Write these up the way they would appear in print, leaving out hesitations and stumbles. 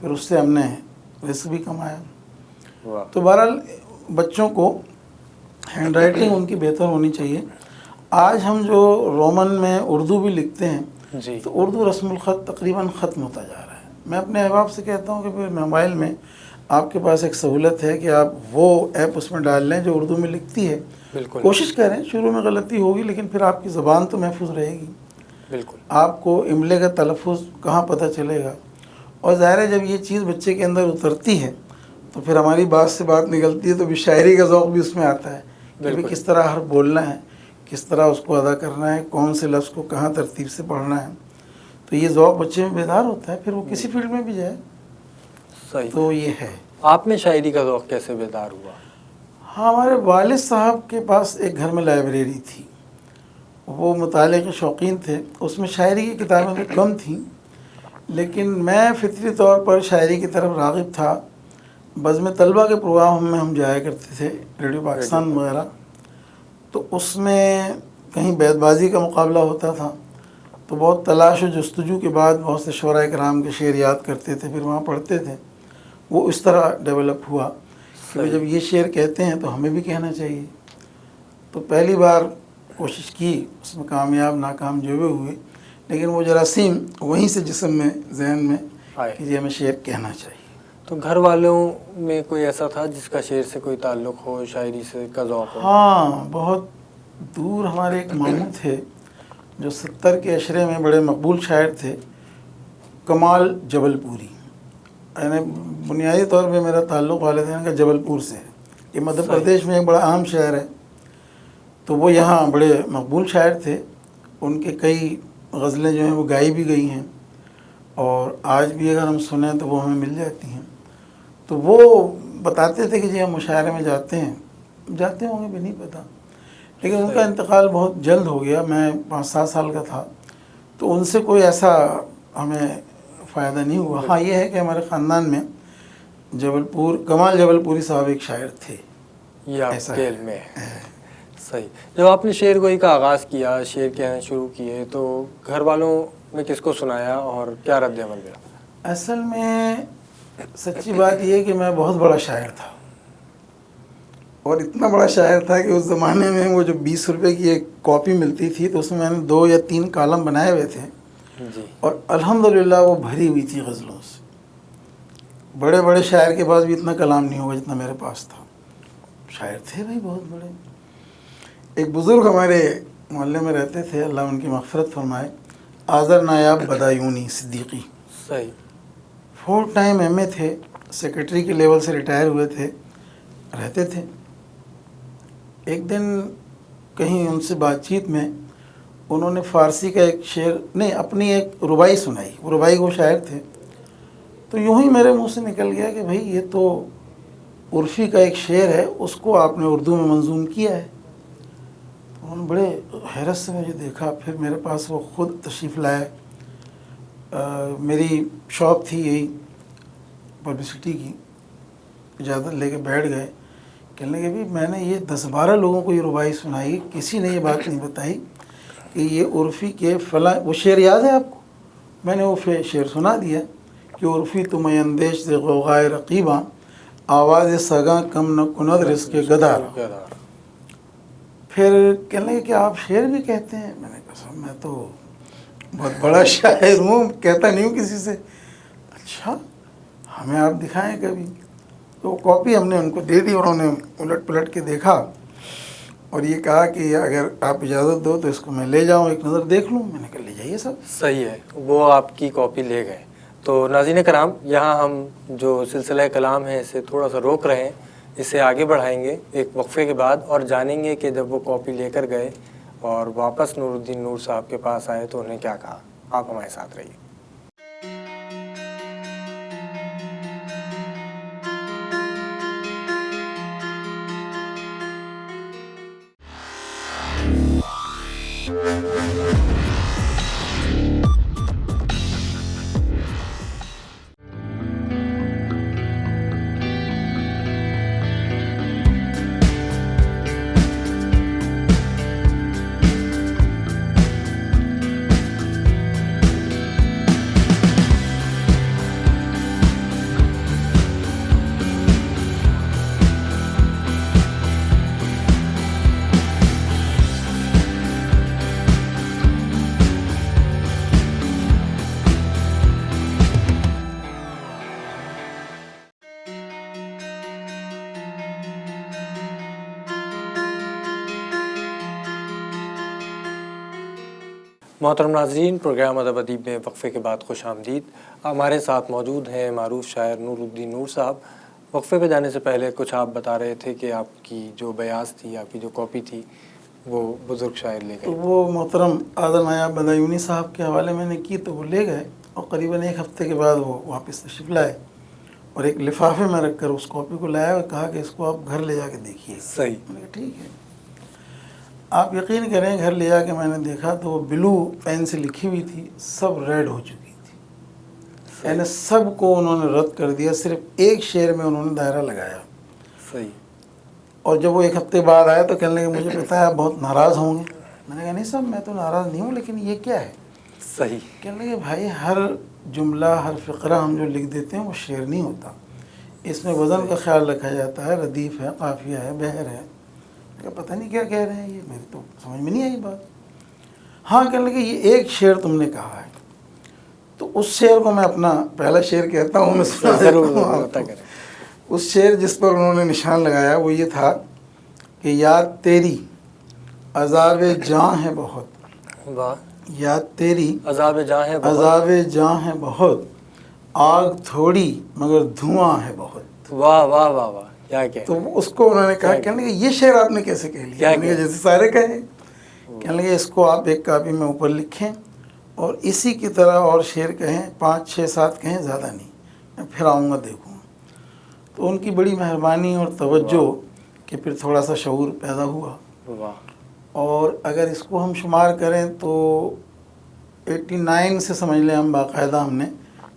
پھر اس سے ہم نے رزق بھی کمایا. واہ. تو بہرحال بچوں کو ہینڈ رائٹنگ ان کی بہتر ہونی چاہیے. آج ہم جو رومن میں اردو بھی لکھتے ہیں جی. تو اردو رسم الخط تقریباً ختم ہوتا جا رہا ہے. میں اپنے احباب سے کہتا ہوں کہ پھر موبائل میں آپ کے پاس ایک سہولت ہے کہ آپ وہ ایپ اس میں ڈال لیں جو اردو میں لکھتی ہے. بالکل. کوشش کریں, شروع میں غلطی ہوگی لیکن پھر آپ کی زبان تو محفوظ رہے گی. بالکل. آپ کو املے کا تلفظ کہاں پتہ چلے گا. اور ظاہر ہے جب یہ چیز بچے کے اندر اترتی ہے تو پھر ہماری بات سے بات نکلتی ہے, تو بھی شاعری کا ذوق بھی اس میں آتا ہے کہ بھی کس طرح حرف بولنا ہے, کس طرح اس کو ادا کرنا ہے, کون سے لفظ کو کہاں ترتیب سے پڑھنا ہے. تو یہ ذوق بچے میں بیدار ہوتا ہے, پھر وہ کسی فیلڈ میں بھی جائے. صحیح. تو یہ ہے. آپ میں شاعری کا ذوق کیسے بیدار ہوا؟ ہاں, ہمارے والد صاحب کے پاس ایک گھر میں لائبریری تھی. وہ مطالعے کے شوقین تھے. اس میں شاعری کی کتابیں تو کم تھیں, لیکن میں فطری طور پر شاعری کی طرف راغب تھا. بزم طلبہ کے پروگرام میں ہم جایا کرتے تھے, ریڈیو پاکستان وغیرہ. تو اس میں کہیں بیت بازی کا مقابلہ ہوتا تھا, تو بہت تلاش و جستجو کے بعد بہت سے شعراء کرام کے شعر یاد کرتے تھے, پھر وہاں پڑھتے تھے. وہ اس طرح ڈیولپ ہوا کہ جب یہ شعر کہتے ہیں تو ہمیں بھی کہنا چاہیے. تو پہلی بار کوشش کی, اس میں کامیاب ناکام جو بھی ہوئے, لیکن وہ جراثیم وہیں سے جسم میں, ذہن میں کہ یہ ہمیں شعر کہنا چاہیے. تو گھر والوں میں کوئی ایسا تھا جس کا شعر سے کوئی تعلق ہو, شاعری سے کا ذوق ہو؟ ہاں, بہت دور ہمارے ایک ماموں تھے جو 70 کے عشرے میں بڑے مقبول شاعر تھے, کمال جبل پوری. یعنی بنیادی طور پہ میرا تعلق والدین کا جبل پور سے ہے. یہ مدھیہ پردیش میں ایک بڑا عام شہر ہے. تو وہ یہاں بڑے مقبول شاعر تھے. ان کے کئی غزلیں جو ہیں وہ گائی بھی گئی ہیں, اور آج بھی اگر ہم سنیں تو وہ ہمیں مل جاتی ہیں. تو وہ بتاتے تھے کہ جی ہم مشاعرے میں جاتے ہیں, جاتے ہوں گے بھی نہیں پتہ, لیکن ان کا انتقال بہت جلد ہو گیا. میں 5-7 سال کا تھا, تو ان سے کوئی ایسا ہمیں فائدہ نہیں ہوا. ہاں, یہ ہے کہ ہمارے خاندان میں جبل پور, کمال جبل پوری صاحب ایک شاعر تھے. یہ آپ کے علم میں ہے. صحیح. جب آپ نے شعر گوئی کا آغاز کیا, شعر کہنا شروع کیے, تو گھر والوں میں کس کو سنایا اور کیا رد عمل ملا؟ اصل میں سچی بات یہ ہے کہ میں بہت بڑا شاعر تھا, اور اتنا بڑا شاعر تھا کہ اس زمانے میں وہ جو 20 روپے کی ایک کاپی ملتی تھی تو اس میں نے 2 یا 3 کالم بنائے ہوئے تھے, جی. اور الحمدللہ وہ بھری ہوئی تھی غزلوں سے. بڑے بڑے شاعر کے پاس بھی اتنا کلام نہیں ہوگا جتنا میرے پاس تھا. شاعر تھے بھائی بہت بڑے. ایک بزرگ ہمارے محلے میں رہتے تھے, اللہ ان کی مغفرت فرمائے, آذر نایاب بدایونی صدیقی. صحیح. 4 ٹائم ایم اے تھے, سیکرٹری کے لیول سے ریٹائر ہوئے تھے, رہتے تھے. ایک دن کہیں ان سے بات چیت میں انہوں نے فارسی کا ایک شعر, نہیں اپنی ایک ربائی سنائی. وہ ربائی کو شاعر تھے. تو یوں ہی میرے منہ سے نکل گیا کہ بھائی یہ تو عرفی کا ایک شعر ہے, اس کو آپ نے اردو میں منظوم کیا ہے. تو انہوں نے بڑے حیرت سے مجھے دیکھا. پھر میرے پاس وہ خود تشریف لائے. میری شاپ تھی یہی پبلسٹی کی, اجازت لے کے بیٹھ گئے. کہنے لگے بھی میں نے یہ 10-12 لوگوں کو یہ ربائی سنائی, کسی نے یہ بات نہیں بتائی کہ یہ عرفی کے فلاں, وہ شعر یاد ہے آپ کو؟ میں نے وہ شعر سنا دیا کہ عرفی تم اندیش سے غوغائے رقیباں, آواز سگاں کم نہ کند رزق گدارا. پھر کہنے لگے کہ آپ شعر بھی کہتے ہیں؟ میں نے کہا میں تو بہت بڑا شاعر ہوں, کہتا نہیں ہوں کسی سے. اچھا, ہمیں آپ دکھائیں کبھی. تو کاپی ہم نے ان کو دے دی, اور انہوں نے الٹ پلٹ کے دیکھا اور یہ کہا کہ اگر آپ اجازت دو تو اس کو میں لے جاؤں, ایک نظر دیکھ لوں. میں نے کہا لے جائیے سب. صحیح ہے. وہ آپ کی کاپی لے گئے. تو ناظرین کرام, یہاں ہم جو سلسلہ کلام ہے اسے تھوڑا سا روک رہے ہیں, اسے آگے بڑھائیں گے ایک وقفے کے بعد, اور جانیں گے کہ جب وہ کاپی لے کر گئے اور واپس نور الدین نور صاحب کے پاس آئے تو انہیں کیا کہا. آپ ہمارے ساتھ رہیے. محترم ناظرین، پروگرام ادب ادیب میں وقفے کے بعد خوش آمدید۔ ہمارے ساتھ موجود ہیں معروف شاعر نور الدین نور صاحب۔ وقفے پہ جانے سے پہلے کچھ آپ بتا رہے تھے کہ آپ کی جو بیاض تھی، آپ کی جو کاپی تھی، وہ بزرگ شاعر لے تو گئے۔ وہ محترم آدم نایاب بدایونی صاحب کے حوالے میں نے کی تو وہ لے گئے، اور قریباً ایک ہفتے کے بعد وہ واپس تشریف لائے اور ایک لفافے میں رکھ کر اس کاپی کو لایا اور کہا کہ اس کو آپ گھر لے جا کے دیکھیے۔ صحیح۔ میں نے کہا ٹھیک ہے۔ آپ یقین کریں، گھر لے جا کے میں نے دیکھا تو وہ بلو پین سے لکھی ہوئی تھی، سب ریڈ ہو چکی تھی، یعنی سب کو انہوں نے رد کر دیا، صرف ایک شعر میں انہوں نے دائرہ لگایا۔ صحیح۔ اور جب وہ ایک ہفتے بعد آئے تو کہنے لگے مجھے پتا ہے آپ بہت ناراض ہوں گے۔ میں نے کہا نہیں صاحب، میں تو ناراض نہیں ہوں، لیکن یہ کیا ہے؟ صحیح۔ کہنے لگے بھائی ہر جملہ، ہر فقرہ ہم جو لکھ دیتے ہیں وہ شعر نہیں ہوتا، اس میں وزن کا خیال رکھا جاتا ہے، ردیف ہے، قافیہ ہے، بحر ہے۔ کہ پتہ نہیں کیا کہہ رہے ہیں یہ، میری تو سمجھ میں نہیں آئی بات۔ ہاں کہنے لگے یہ ایک شعر تم نے کہا ہے، تو اس شعر کو میں اپنا پہلا شعر کہتا ہوں، میں سنا دیتا ہوں آپ کو۔ اس شعر جس پر انہوں نے نشان لگایا وہ یہ تھا کہ یاد تیری عذاب جاں ہے بہت، واہ۔ یاد تیری عذاب جاں ہے بہت، عذاب جاں ہے بہت، آگ تھوڑی مگر دھواں ہے بہت۔ واہ واہ واہ واہ، کیا کہ تو اس کو انہوں نے کہا، کہنے لگے یہ شعر آپ نے کیسے کہہ لیا؟ کہنے لگے جیسے سارے کہیں۔ کہنے لگے اس کو آپ ایک کاپی میں اوپر لکھیں اور اسی کی طرح اور شعر کہیں، 5 6 7 کہیں، زیادہ نہیں، میں پھر آؤں گا دیکھوں گا۔ تو ان کی بڑی مہربانی اور توجہ کہ پھر تھوڑا سا شعور پیدا ہوا، اور اگر اس کو ہم شمار کریں تو 89 سے سمجھ لیں ہم باقاعدہ ہم نے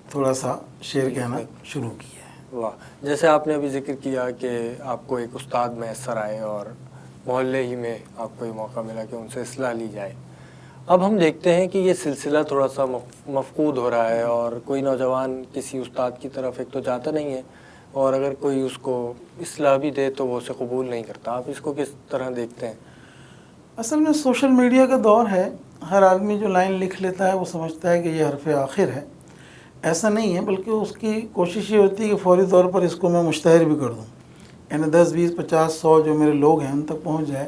تھوڑا سا شعر کہنا شروع کیا ہے۔ واہ۔ جیسے آپ نے ابھی ذکر کیا کہ آپ کو ایک استاد میسر آئے اور محلے ہی میں آپ کو یہ موقع ملا کہ ان سے اصلاح لی جائے۔ اب ہم دیکھتے ہیں کہ یہ سلسلہ تھوڑا سا مفقود ہو رہا ہے، اور کوئی نوجوان کسی استاد کی طرف ایک تو جاتا نہیں ہے، اور اگر کوئی اس کو اصلاح بھی دے تو وہ اسے قبول نہیں کرتا۔ آپ اس کو کس طرح دیکھتے ہیں؟ اصل میں سوشل میڈیا کا دور ہے، ہر آدمی جو لائن لکھ لیتا ہے وہ سمجھتا ہے کہ یہ حرف آخر ہے۔ ایسا نہیں ہے، بلکہ اس کی کوشش یہ ہوتی ہے کہ فوری طور پر اس کو میں مشتہر بھی کر دوں، یعنی 10 20 50 100 جو میرے لوگ ہیں ان تک پہنچ جائے۔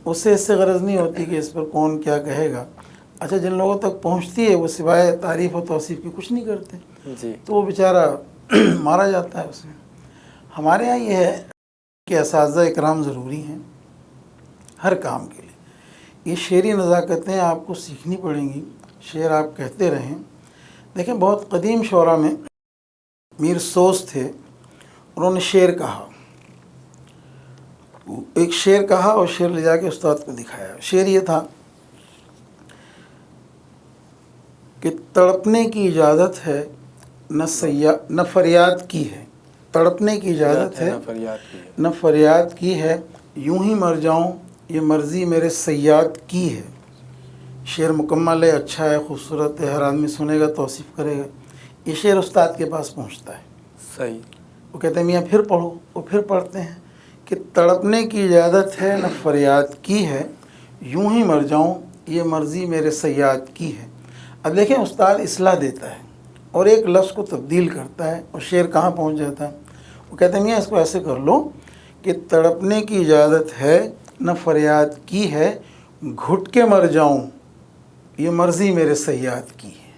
اس سے غرض نہیں ہوتی کہ اس پر کون کیا کہے گا۔ اچھا، جن لوگوں تک پہنچتی ہے وہ سوائے تعریف و توصیف کی کچھ نہیں کرتے، جی۔ تو وہ بیچارہ مارا جاتا ہے اس میں۔ ہمارے یہاں یہ ہے کہ اساتذہ اکرام ضروری ہیں ہر کام کے لیے۔ یہ شعری نزاکتیں آپ کو سیکھنی پڑیں گی، شعر آپ کہتے رہیں۔ دیکھیں، بہت قدیم شعراء میں میر سوس تھے، انہوں نے شعر کہا، ایک شعر کہا اور شعر لے جا کے استاد کو دکھایا۔ شعر یہ تھا کہ تڑپنے کی اجازت ہے نہ فریاد کی ہے، تڑپنے کی اجازت ہے نہ فریاد کی ہے، یوں ہی مر جاؤں یہ مرضی میرے صیاد کی ہے۔ شعر مکمل ہے، اچھا ہے، خوبصورت ہے، ہر آدمی سنے گا، توصیف کرے گا۔ یہ شعر استاد کے پاس پہنچتا ہے، صحیح۔ وہ کہتے ہیں میاں پھر پڑھو، وہ پھر پڑھتے ہیں کہ تڑپنے کی اجازت ہے نہ فریاد کی ہے، یوں ہی مر جاؤں یہ مرضی میرے صیاد کی ہے۔ اب دیکھیں، استاد اصلاح دیتا ہے اور ایک لفظ کو تبدیل کرتا ہے، اور شعر کہاں پہنچ جاتا ہے؟ وہ کہتے ہیں میاں اس کو ایسے کر لو کہ تڑپنے کی اجازت ہے نہ فریاد کی ہے، گھٹ کے مر جاؤں یہ مرضی میرے صیاد کی ہے۔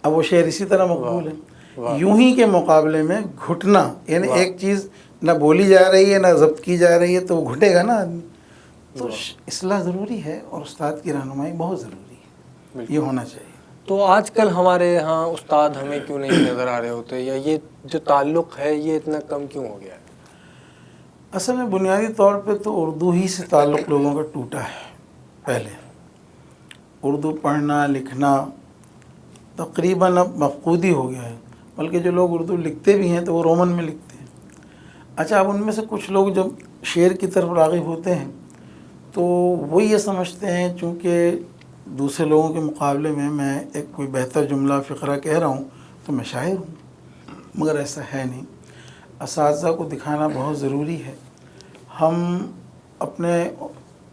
اب وہ شعر اسی طرح مقبول ہے۔ یوں ہی کے مقابلے میں گھٹنا، یعنی ایک چیز نہ بولی جا رہی ہے نہ ضبط کی جا رہی ہے تو وہ گھٹے گا نا آدمی۔ تو اصلاح ضروری ہے اور استاد کی رہنمائی بہت ضروری ہے، یہ ہونا چاہیے۔ تو آج کل ہمارے ہاں استاد ہمیں کیوں نہیں نظر آ رہے ہوتے، یا یہ جو تعلق ہے یہ اتنا کم کیوں ہو گیا ہے؟ اصل میں بنیادی طور پہ تو اردو ہی سے تعلق لوگوں کا ٹوٹا ہے۔ پہلے اردو پڑھنا لکھنا تقریباً اب مفقود ہی ہو گیا ہے، بلکہ جو لوگ اردو لکھتے بھی ہیں تو وہ رومن میں لکھتے ہیں۔ اچھا، اب ان میں سے کچھ لوگ جب شعر کی طرف راغب ہوتے ہیں تو وہ یہ سمجھتے ہیں چونکہ دوسرے لوگوں کے مقابلے میں ایک کوئی بہتر جملہ فقرہ کہہ رہا ہوں تو میں شاعر ہوں، مگر ایسا ہے نہیں۔ اساتذہ کو دکھانا بہت ضروری ہے۔ ہم اپنے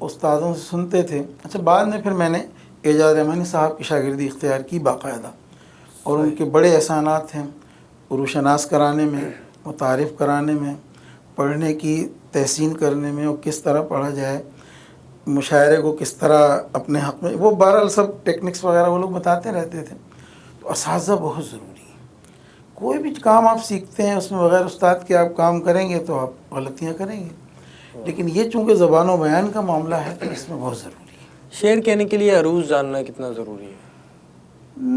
استادوں سے سنتے تھے، اچھا بعد میں پھر میں نے اعجاز رحمانی صاحب کی شاگردی اختیار کی باقاعدہ، اور ان کے بڑے احسانات ہیں عروشناس کرانے میں، متعارف کرانے میں، پڑھنے کی تحسین کرنے میں، اور کس طرح پڑھا جائے۔ مشاعرے کو کس طرح اپنے حق میں، وہ بہرحال سب ٹیکنکس وغیرہ وہ لوگ بتاتے رہتے تھے. تو اساتذہ بہت ضروری ہے. کوئی بھی کام آپ سیکھتے ہیں اس میں بغیر استاد کے آپ کام کریں گے تو آپ غلطیاں کریں گے. لیکن یہ چونکہ زبان و بیان کا معاملہ ہے تو اس میں بہت ضروری ہے. شعر کہنے کے لیے عروض جاننا کتنا ضروری ہے؟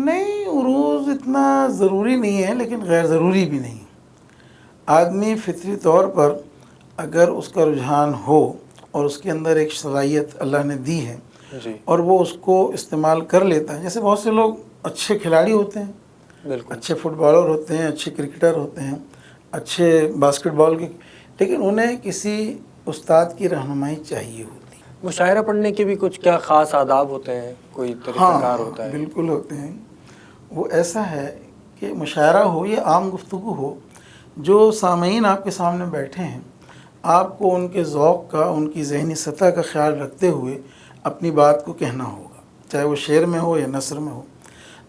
نہیں، عروض اتنا ضروری نہیں ہے لیکن غیر ضروری بھی نہیں. آدمی فطری طور پر اگر اس کا رجحان ہو اور اس کے اندر ایک صلاحیت اللہ نے دی ہے جی اور وہ اس کو استعمال کر لیتا ہے، جیسے بہت سے لوگ اچھے کھلاڑی ہوتے ہیں، بالکل. اچھے فٹ بالر ہوتے ہیں، اچھے کرکٹر ہوتے ہیں، اچھے باسکٹ بال کے، لیکن انہیں کسی استاد کی رہنمائی چاہیے ہوتی ہے. مشاعرہ پڑھنے کے بھی کچھ کیا خاص آداب ہوتے ہیں؟ کوئی طریقہ کار ہوتا ہے؟ بالکل ہوتے ہیں. وہ ایسا ہے کہ مشاعرہ ہو یا عام گفتگو ہو، جو سامعین آپ کے سامنے بیٹھے ہیں آپ کو ان کے ذوق کا، ان کی ذہنی سطح کا خیال رکھتے ہوئے اپنی بات کو کہنا ہوگا، چاہے وہ شعر میں ہو یا نثر میں ہو.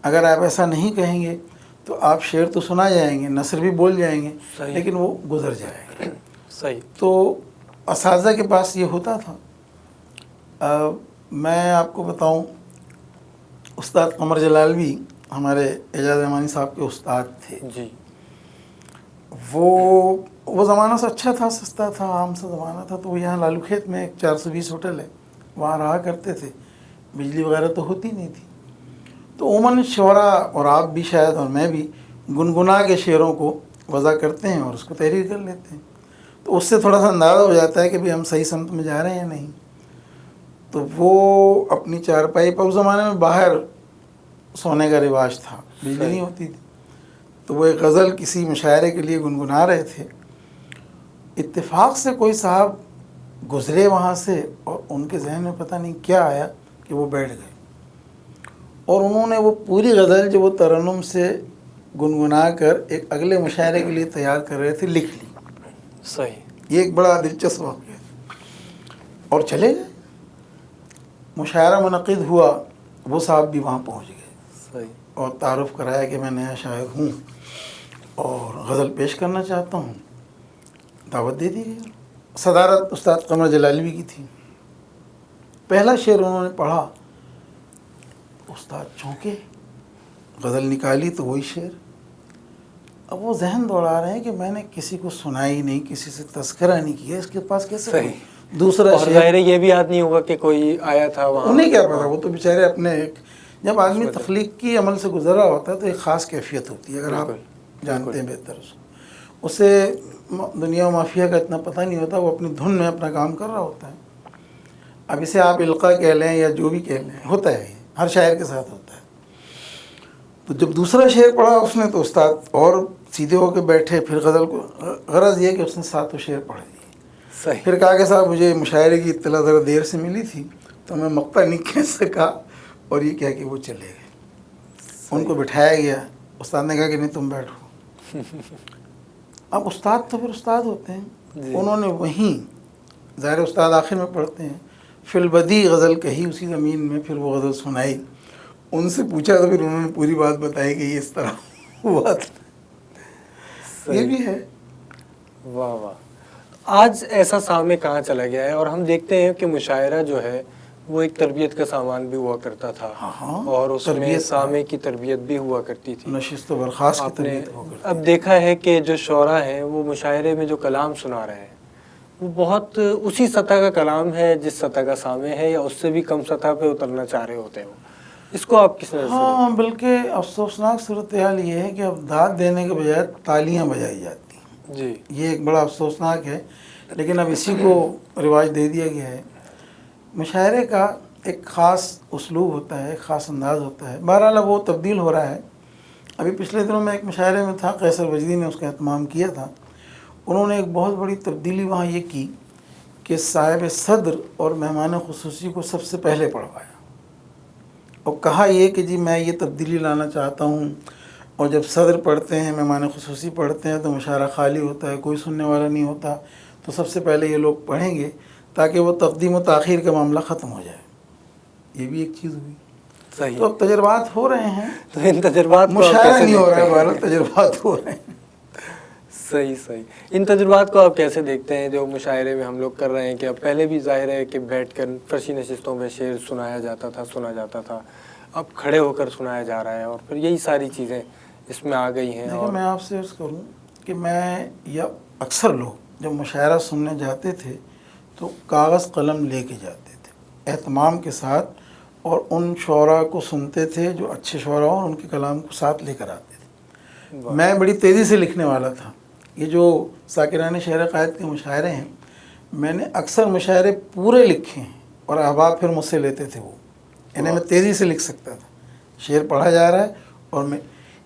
اگر آپ ایسا نہیں کہیں گے تو آپ شعر تو سنا جائیں گے، نثر بھی بول جائیں گے، صحیح. لیکن وہ گزر جائے گا. صحیح. تو اساتذہ کے پاس یہ ہوتا تھا. میں آپ کو بتاؤں، استاد قمر جلالوی ہمارے اعجاز رحمانی صاحب کے استاد تھے. جی. وہ زمانہ سے اچھا تھا، سستا تھا، عام سا زمانہ تھا. تو وہ یہاں لالو کھیت میں ایک 420 ہوٹل ہے، وہاں رہا کرتے تھے. بجلی وغیرہ تو ہوتی نہیں تھی. تو عموماً شعراء اور آپ بھی شاید اور میں بھی گنگنا کے شعروں کو وضع کرتے ہیں اور اس کو تحریر کر لیتے ہیں. تو اس سے تھوڑا سا اندازہ ہو جاتا ہے کہ بھی ہم صحیح سمت میں جا رہے ہیں یا نہیں. تو وہ اپنی چارپائی پر، اس زمانے میں باہر سونے کا رواج تھا، بجلی نہیں ہوتی تھی. تو وہ ایک غزل کسی مشاعرے کے لیے گنگنا رہے تھے. اتفاق سے کوئی صاحب گزرے وہاں سے اور ان کے ذہن میں پتہ نہیں کیا آیا کہ وہ بیٹھ گئے اور انہوں نے وہ پوری غزل جو وہ ترنم سے گنگنا کر ایک اگلے مشاعرے کے لیے تیار کر رہے تھے لکھ لی. صحیح. یہ ایک بڑا دلچسپ واقعہ ہے. اور چلے گئے. مشاعرہ منعقد ہوا، وہ صاحب بھی وہاں پہنچ گئے صحیح. اور تعارف کرایا کہ میں نیا شاعر ہوں اور غزل پیش کرنا چاہتا ہوں. دعوت دے دی گئی. صدارت استاد قمر جلالوی کی تھی. پہلا شعر انہوں نے پڑھا، استاد چونکے، غزل نکالی تو وہی شعر. اب وہ ذہن دوڑا رہے ہیں کہ میں نے کسی کو سنائی نہیں، کسی سے تذکرہ نہیں کیا، اس کے پاس کیسے صحیح. دوسرا اور ظاہر ہے یہ بھی یاد نہیں ہوگا کہ کوئی آیا تھا وہاں. انہیں کیا پتا، وہ تو بیچارے اپنے جب آدمی تخلیق کی عمل سے گزر رہا ہوتا ہے تو ایک خاص کیفیت ہوتی ہے، اگر آپ جانتے ہیں بہتر اسے دنیا و مافیا کا اتنا پتہ نہیں ہوتا، وہ اپنی دھن میں اپنا کام کر رہا ہوتا ہے. اب اسے آپ القاء کہہ لیں یا جو بھی کہہ لیں، ہوتا ہے، ہر شاعر کے ساتھ ہوتا ہے. تو جب دوسرا شعر پڑھا اس نے تو استاد اور سیدھے ہو کے بیٹھے. پھر غزل کو غرض یہ کہ اس نے 7 شعر پڑھ دیے. صحیح. پھر کہا کہ صاحب مجھے مشاعرے کی اطلاع ذرا دیر سے ملی تھی تو میں مقطع نہیں کہہ سکا، اور یہ کہہ کہ وہ چلے گئے. ان کو بٹھایا گیا. استاد نے کہا کہ نہیں تم بیٹھو. اب استاد تو پھر استاد ہوتے ہیں. انہوں نے وہیں، ظاہر استاد آخر میں پڑھتے ہیں، فی البدی غزل کہی اسی زمین میں. پھر وہ غزل سنائی. ان سے پوچھا تو پھر انہوں نے پوری بات بتائی کہ یہ اس طرح ہوا تھا. یہ بھی ہے. واہ واہ. آج ایسا سامع کہاں چلا گیا ہے، اور ہم دیکھتے ہیں کہ مشاعرہ جو ہے وہ ایک تربیت کا سامان بھی ہوا کرتا تھا، اور اس میں سامع کی تربیت بھی ہوا کرتی تھی. نشست و برخاست کی تربیت ہوا کرتی. اب دیکھا ہے کہ جو شعراء ہیں وہ مشاعرے میں جو کلام سنا رہے ہیں وہ بہت اسی سطح کا کلام ہے جس سطح کا سامع ہے، یا اس سے بھی کم سطح پہ اترنا چاہ رہے ہوتے ہیں. اس کو آپ کس نظر سے؟ ہاں، بلکہ افسوسناک صورتحال یہ ہے کہ اب داد دینے کے بجائے تالیاں بجائی جاتی ہیں. جی. یہ ایک بڑا افسوسناک ہے، لیکن اب اسی کو رواج دے دیا گیا ہے. مشاعرے کا ایک خاص اسلوب ہوتا ہے، ایک خاص انداز ہوتا ہے. بہرحال اب وہ تبدیل ہو رہا ہے. ابھی پچھلے دنوں میں ایک مشاعرے میں تھا، قیصر وجدی نے اس کا اہتمام کیا تھا. انہوں نے ایک بہت بڑی تبدیلی وہاں یہ کی کہ صاحب صدر اور مہمان خصوصی کو سب سے پہلے پڑھوایا اور کہا یہ کہ جی میں یہ تبدیلی لانا چاہتا ہوں، اور جب صدر پڑھتے ہیں، مہمان خصوصی پڑھتے ہیں تو مشاعرہ خالی ہوتا ہے، کوئی سننے والا نہیں ہوتا. تو سب سے پہلے یہ لوگ پڑھیں گے تاکہ وہ تقدیم و تاخیر کا معاملہ ختم ہو جائے. یہ بھی ایک چیز ہوئی. صحیح. تو اب تجربات ہو رہے ہیں. تو ان تجربات مشاعرہ نہیں ہو رہا ہے، بہرحال تجربات ہو رہے ہیں. صحیح صحیح. ان تجربات کو آپ کیسے دیکھتے ہیں جو مشاعرے میں ہم لوگ کر رہے ہیں کہ اب پہلے بھی ظاہر ہے کہ بیٹھ کر فرشی نشستوں میں شعر سنا جاتا تھا, اب کھڑے ہو کر سنایا جا رہا ہے, اور پھر یہی ساری چیزیں اس میں آ گئی ہیں. دیکھیں اور میں آپ سے عرض کروں کہ میں یا اکثر لوگ جب مشاعرہ سننے جاتے تھے تو کاغذ قلم لے کے جاتے تھے اہتمام کے ساتھ, اور ان شعراء کو سنتے تھے جو اچھے شعراء اور ان کے کلام کو ساتھ لے کر آتے تھے. میں بڑی تیزی سے لکھنے والا تھا. یہ جو ساکران شعر قائد کے مشاعرے ہیں, میں نے اکثر مشاعرے پورے لکھے ہیں, اور احباب پھر مجھ سے لیتے تھے وہ, یعنی میں تیزی سے لکھ سکتا تھا. شعر پڑھا جا رہا ہے اور میں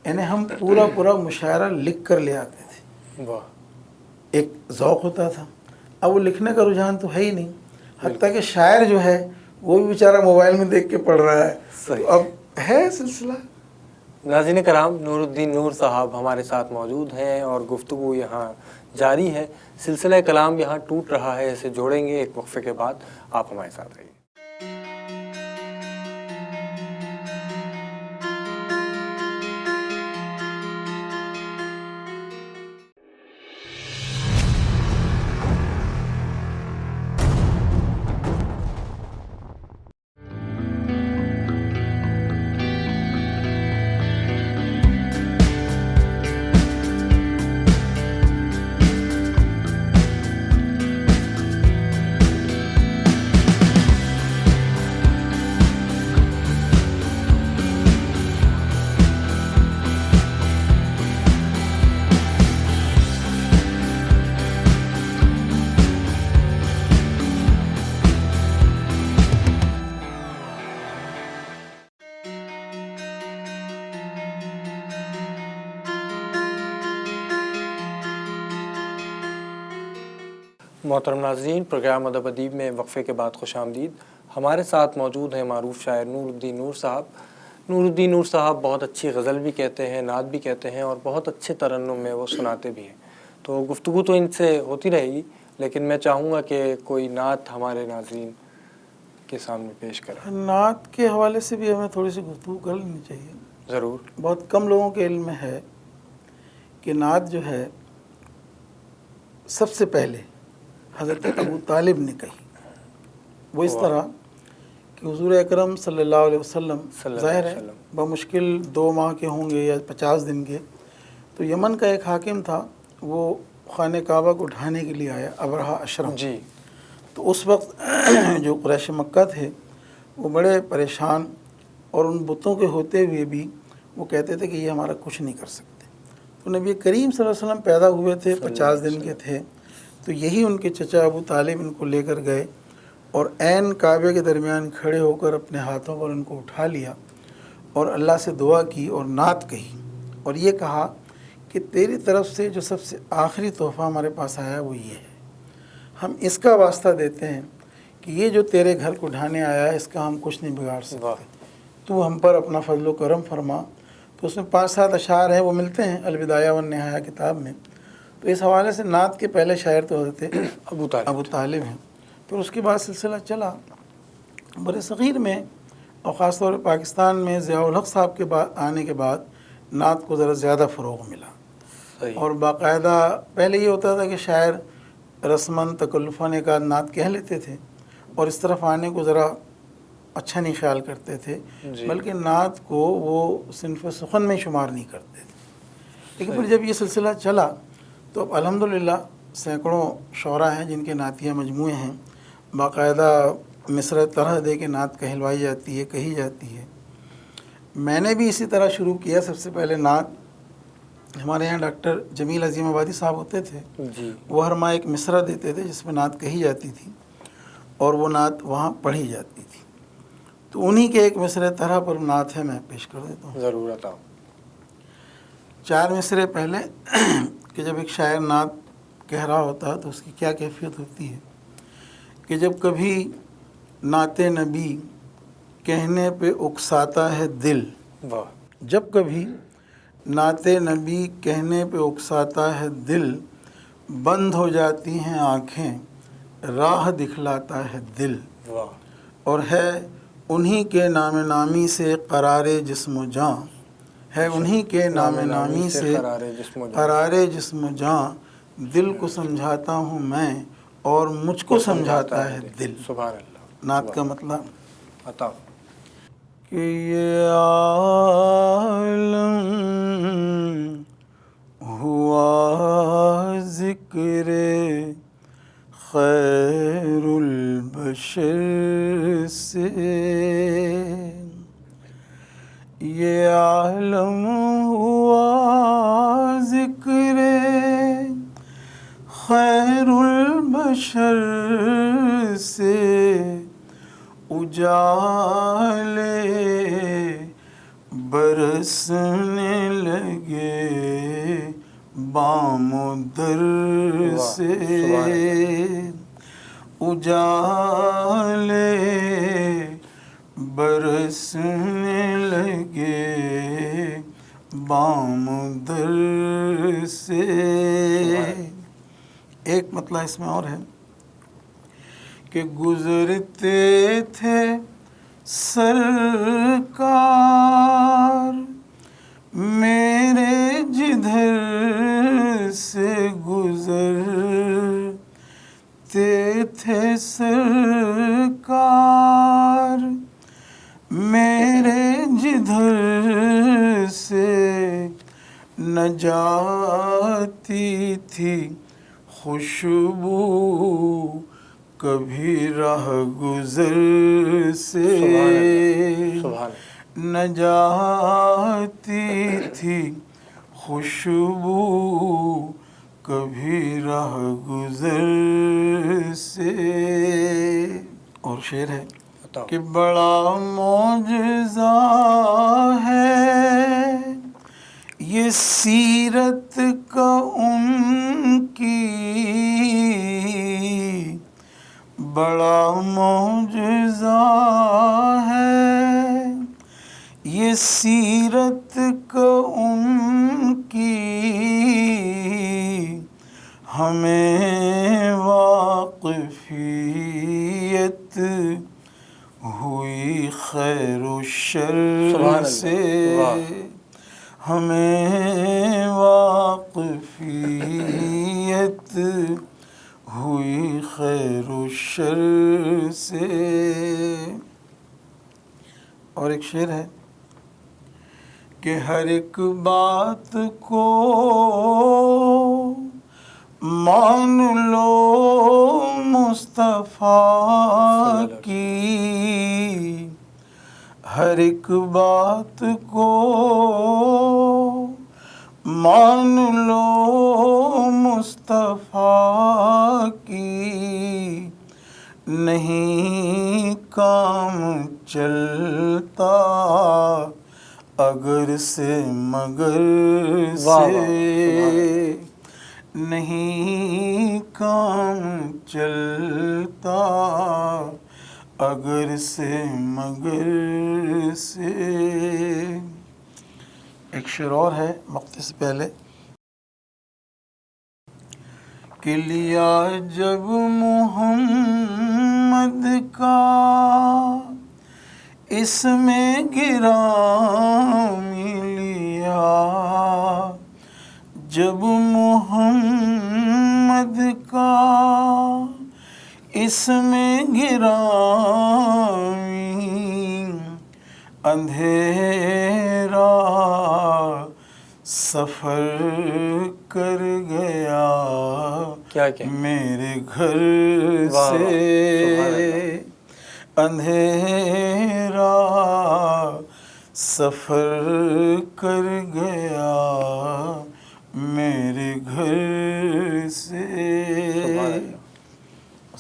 یعنی ہم پورا مشاعرہ لکھ کر لے آتے تھے. واہ, ایک ذوق ہوتا تھا. اب وہ لکھنے کا رجحان تو ہے ہی نہیں, حتیٰ کہ شاعر جو ہے وہ بھی بیچارہ موبائل میں دیکھ کے پڑھ رہا ہے. تو اب ہے سلسلہ. ناظرین کرام, نور الدین نور صاحب ہمارے ساتھ موجود ہیں اور گفتگو یہاں جاری ہے. سلسلہ کلام یہاں ٹوٹ رہا ہے, اسے جوڑیں گے ایک وقفے کے بعد. آپ ہمارے ساتھ رہیے. محترم ناظرین, پروگرام ادب ادیب میں وقفے کے بعد خوش آمدید. ہمارے ساتھ موجود ہیں معروف شاعر نور الدین نور صاحب. نور الدین نور صاحب بہت اچھی غزل بھی کہتے ہیں, نعت بھی کہتے ہیں, اور بہت اچھے ترنم میں وہ سناتے بھی ہیں. تو گفتگو تو ان سے ہوتی رہے گی, لیکن میں چاہوں گا کہ کوئی نعت ہمارے ناظرین کے سامنے پیش کریں. نعت کے حوالے سے بھی ہمیں تھوڑی سی گفتگو کر لینی چاہیے. ضرور. بہت کم لوگوں کے علم میں ہے کہ نعت جو ہے سب سے پہلے حضرت ابو طالب نے کہی. وہ اس طرح کہ حضور اکرم صلی اللہ علیہ وسلم ظاہر ہے بمشکل 2 ماہ کے ہوں گے یا 50 دن کے, تو یمن کا ایک حاکم تھا, وہ خانہ کعبہ کو ڈھانے کے لیے آیا, ابرہہ اشرم. جی. تو اس وقت جو قریش مکہ تھے وہ بڑے پریشان, اور ان بتوں کے ہوتے ہوئے بھی وہ کہتے تھے کہ یہ ہمارا کچھ نہیں کر سکتے. تو نبی کریم صلی اللہ علیہ وسلم پیدا ہوئے تھے, 50 دن کے تھے, تو یہی ان کے چچا ابو طالب ان کو لے کر گئے اور عین کعبے کے درمیان کھڑے ہو کر اپنے ہاتھوں پر ان کو اٹھا لیا اور اللہ سے دعا کی اور نعت کہی, اور یہ کہا کہ تیری طرف سے جو سب سے آخری تحفہ ہمارے پاس آیا وہ یہ ہے, ہم اس کا واسطہ دیتے ہیں کہ یہ جو تیرے گھر کو ڈھانے آیا ہے اس کا ہم کچھ نہیں بگاڑ سکتے, تو ہم پر اپنا فضل و کرم فرما. تو اس میں 5-7 اشعار ہیں, وہ ملتے ہیں البدایہ والنہایہ کتاب میں. تو اس حوالے سے نعت کے پہلے شاعر تو حضرت ابو طالب ہیں. پھر اس کے بعد سلسلہ چلا. بر صغیر میں اور خاص طور پہ پاکستان میں ضیاء الحق صاحب کے بعد آنے کے بعد نعت کو ذرا زیادہ فروغ ملا. اور باقاعدہ پہلے یہ ہوتا تھا کہ شاعر رسماً تکلفاً ایک آدھ نعت کہہ لیتے تھے اور اس طرف آنے کو ذرا اچھا نہیں خیال کرتے تھے, بلکہ نعت کو وہ صنف سخن میں شمار نہیں کرتے تھے. لیکن پھر جب یہ سلسلہ چلا تو اب الحمدللہ سینکڑوں شعراء ہیں جن کے نعتیہ مجموعے ہیں, باقاعدہ مصرع طرح دے کے نعت کہلوائی جاتی ہے, کہی جاتی ہے. میں نے بھی اسی طرح شروع کیا. سب سے پہلے نعت ہمارے یہاں ڈاکٹر جمیل عظیم آبادی صاحب ہوتے تھے, وہ ہر ماہ ایک مصرع دیتے تھے جس میں نعت کہی جاتی تھی اور وہ نعت وہاں پڑھی جاتی تھی. تو انہی کے ایک مصرع طرح پر نعت ہے, میں پیش کر دیتا ہوں. ضرور عطا. 4 مصرع پہلے کہ جب ایک شاعر نعت کہہ رہا ہوتا ہے تو اس کی کیا کیفیت ہوتی ہے کہ جب کبھی نعت نبی کہنے پہ اکساتا ہے دل, جب کبھی نعت نبی کہنے پہ اکساتا ہے دل, بند ہو جاتی ہیں آنکھیں راہ دکھلاتا ہے دل, اور ہے انہی کے نام نامی سے قرار جسم و جاں, ہے انہی کے نام نامی سے قرار جسم و جاں، دل کو سمجھاتا ہوں میں اور مجھ کو سمجھاتا ہے دل۔ سبحان اللہ۔ نعت کا مطلب عطا کہ یہ عالم ہوا ذکر خیر البشر سے، یہ عالم ہوا ذکر خیر البشر سے، اجالے برسنے لگے بام و در سے، اجالے برسنے لگے بام و در سے۔ ایک مطلب اس میں اور ہے کہ گزرتے تھے سرکار میرے جدھر سے گزرتے تھے سرکار میرے جدھر سے، نہ جاتی تھی خوشبو کبھی راہ گزر سے، نہ جاتی تھی خوشبو کبھی راہ گزر سے۔ اور شعر ہے کہ بڑا معجزہ ہے یہ سیرت کا ان کی، بڑا معجزہ ہے یہ سیرت کا ان کی، ہمیں واقفیت ہوئی خیر و شر سے، ہمیں واقفیت ہوئی خیر و شر سے۔ اور ایک شعر ہے کہ ہر ایک بات کو مان لو مصطفیٰ کی، ہر ایک بات کو مان لو مصطفیٰ کی، نہیں کام چلتا اگر سے مگر سے، نہیں کام چلتا اگر سے مگر سے۔ ایک شعر اور ہے وقت سے پہلے کہ لیا جب محمد کا اس میں گرامی لیا، جب محمد کا اس میں گرامی، اندھیرا سفر کر گیا میرے گھر سے، اندھیرا سفر کر گیا میرے گھر سے۔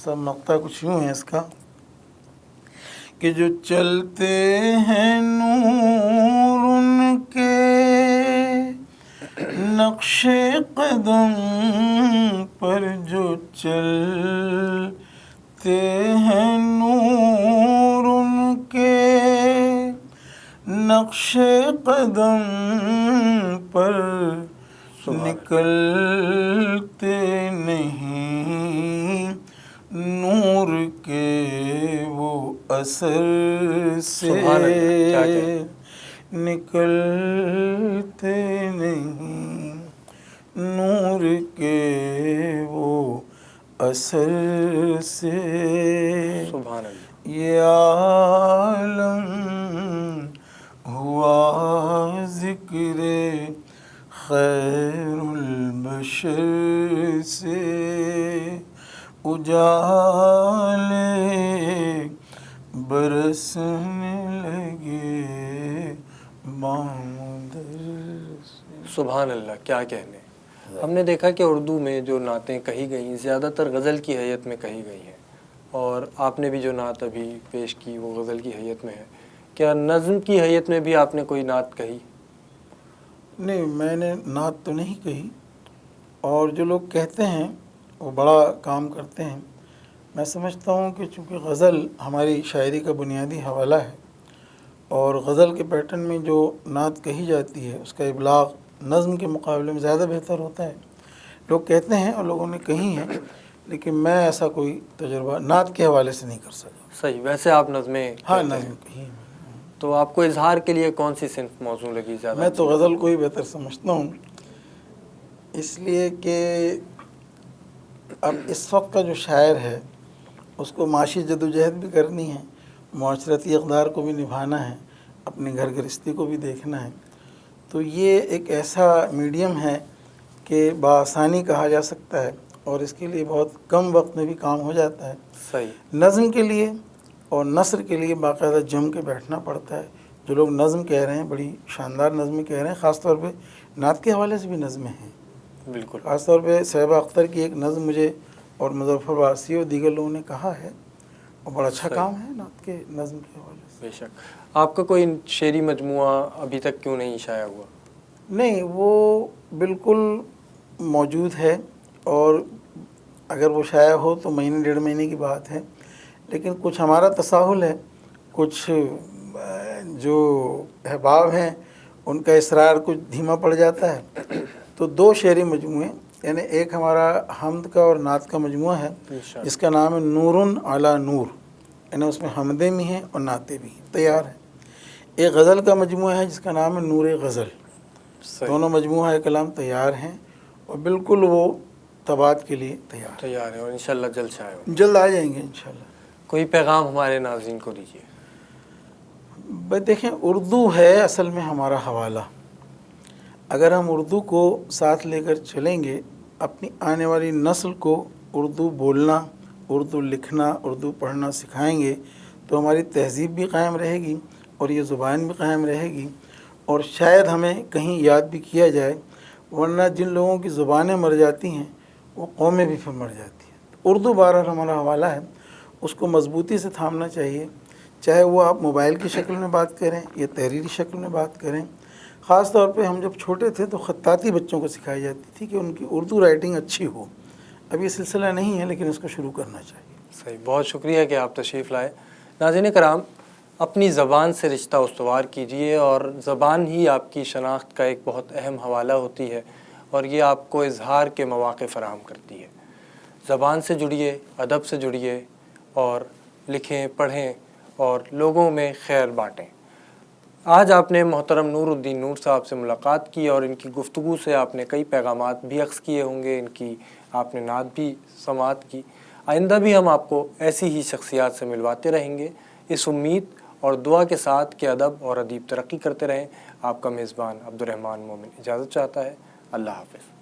سب نقطہ کچھ یوں ہے اس کا کہ جو چلتے ہیں نور ان کے نقش قدم پر، جو چلتے ہیں نور ان کے نقش قدم پر، نکلتے نہیں نور کے وہ اثر سے، نکلتے نہیں نور کے وہ اثر سے، سبحان اللہ، یہ عالم ہوا ذکر خیر البشر سے، اجالے برسنے لگے بامدر سے۔ سبحان اللہ، کیا کہنے۔ ہم نے دیکھا کہ اردو میں جو نعتیں کہی گئیں زیادہ تر غزل کی حیت میں کہی گئی ہیں، اور آپ نے بھی جو نعت ابھی پیش کی وہ غزل کی حیت میں ہے۔ کیا نظم کی حیت میں بھی آپ نے کوئی نعت کہی؟ نہیں، میں نے نعت تو نہیں کہی، اور جو لوگ کہتے ہیں وہ بڑا کام کرتے ہیں۔ میں سمجھتا ہوں کہ چونکہ غزل ہماری شاعری کا بنیادی حوالہ ہے، اور غزل کے پیٹرن میں جو نعت کہی جاتی ہے اس کا ابلاغ نظم کے مقابلے میں زیادہ بہتر ہوتا ہے۔ لوگ کہتے ہیں اور لوگوں نے کہی ہیں، لیکن میں ایسا کوئی تجربہ نعت کے حوالے سے نہیں کر سکا۔ صحیح، ویسے آپ نظمیں ہاں، کہتے ہیں، نظم کہی ہے۔ تو آپ کو اظہار کے لیے کون سی صنف موزوں لگی زیادہ؟ میں تو غزل کو ہی بہتر سمجھتا ہوں، اس لیے کہ اب اس وقت کا جو شاعر ہے اس کو معاشی جدوجہد بھی کرنی ہے، معاشرتی اقدار کو بھی نبھانا ہے، اپنے گھر گرہستی کو بھی دیکھنا ہے، تو یہ ایک ایسا میڈیم ہے کہ بآسانی کہا جا سکتا ہے، اور اس کے لیے بہت کم وقت میں بھی کام ہو جاتا ہے۔ صحیح، نظم کے لیے اور نثر کے لیے باقاعدہ جم کے بیٹھنا پڑتا ہے۔ جو لوگ نظم کہہ رہے ہیں، بڑی شاندار نظمیں کہہ رہے ہیں، خاص طور پہ نعت کے حوالے سے بھی نظمیں ہیں، بالکل، خاص طور پہ صحبہ اختر کی ایک نظم مجھے اور مظفر وارسی اور دیگر لوگوں نے کہا ہے، اور بڑا اچھا صحیح، کام ہے نعت کے نظم کے حوالے سے۔ بے شک۔ آپ کا کوئی شعری مجموعہ ابھی تک کیوں نہیں شائع ہوا؟ نہیں، وہ بالکل موجود ہے، اور اگر وہ شائع ہو تو مہینے ڈیڑھ مہینے کی بات ہے، لیکن کچھ ہمارا تساہل ہے، کچھ جو احباب ہیں ان کا اصرار کچھ دھیما پڑ جاتا ہے، تو 2 شعری مجموعے، یعنی ایک ہمارا حمد کا اور نعت کا مجموعہ ہے انشاءاللہ، جس کا نام ہے نور علی نور، یعنی اس میں حمدیں بھی ہیں اور نعتیں بھی ہیں، تیار ہیں۔ ایک غزل کا مجموعہ ہے جس کا نام ہے نور غزل، صحیح، دونوں مجموعہ کلام تیار ہیں، اور بالکل وہ طباعت کے لیے تیار تیار ہے، اور انشاءاللہ جلد شائع ہو۔ ہیں، جلد آ جائیں گے انشاءاللہ۔ کوئی پیغام ہمارے ناظرین کو دیجیے۔ دیکھیں، اردو ہے اصل میں ہمارا حوالہ، اگر ہم اردو کو ساتھ لے کر چلیں گے، اپنی آنے والی نسل کو اردو بولنا، اردو لکھنا، اردو پڑھنا سکھائیں گے تو ہماری تہذیب بھی قائم رہے گی اور یہ زبان بھی قائم رہے گی، اور شاید ہمیں کہیں یاد بھی کیا جائے، ورنہ جن لوگوں کی زبانیں مر جاتی ہیں وہ قومیں بھی پھر مر جاتی ہیں۔ اردو بہرحال ہمارا حوالہ ہے، اس کو مضبوطی سے تھامنا چاہیے، چاہے وہ آپ موبائل کی شکل میں بات کریں یا تحریری شکل میں بات کریں۔ خاص طور پہ ہم جب چھوٹے تھے تو خطاطی بچوں کو سکھائی جاتی تھی کہ ان کی اردو رائٹنگ اچھی ہو، اب یہ سلسلہ نہیں ہے لیکن اس کو شروع کرنا چاہیے۔ صحیح، بہت شکریہ کہ آپ تشریف لائے۔ ناظرین کرام، اپنی زبان سے رشتہ استوار کیجیے، اور زبان ہی آپ کی شناخت کا ایک بہت اہم حوالہ ہوتی ہے، اور یہ آپ کو اظہار کے مواقع فراہم کرتی ہے۔ زبان سے جڑیے، ادب سے جڑیے، اور لکھیں، پڑھیں اور لوگوں میں خیر بانٹیں۔ آج آپ نے محترم نور الدین نور صاحب سے ملاقات کی، اور ان کی گفتگو سے آپ نے کئی پیغامات بھی اخذ کیے ہوں گے، ان کی آپ نے نعت بھی سماعت کی۔ آئندہ بھی ہم آپ کو ایسی ہی شخصیات سے ملواتے رہیں گے، اس امید اور دعا کے ساتھ کہ ادب اور ادیب ترقی کرتے رہیں۔ آپ کا میزبان عبد الرحمن مومن اجازت چاہتا ہے۔ اللہ حافظ۔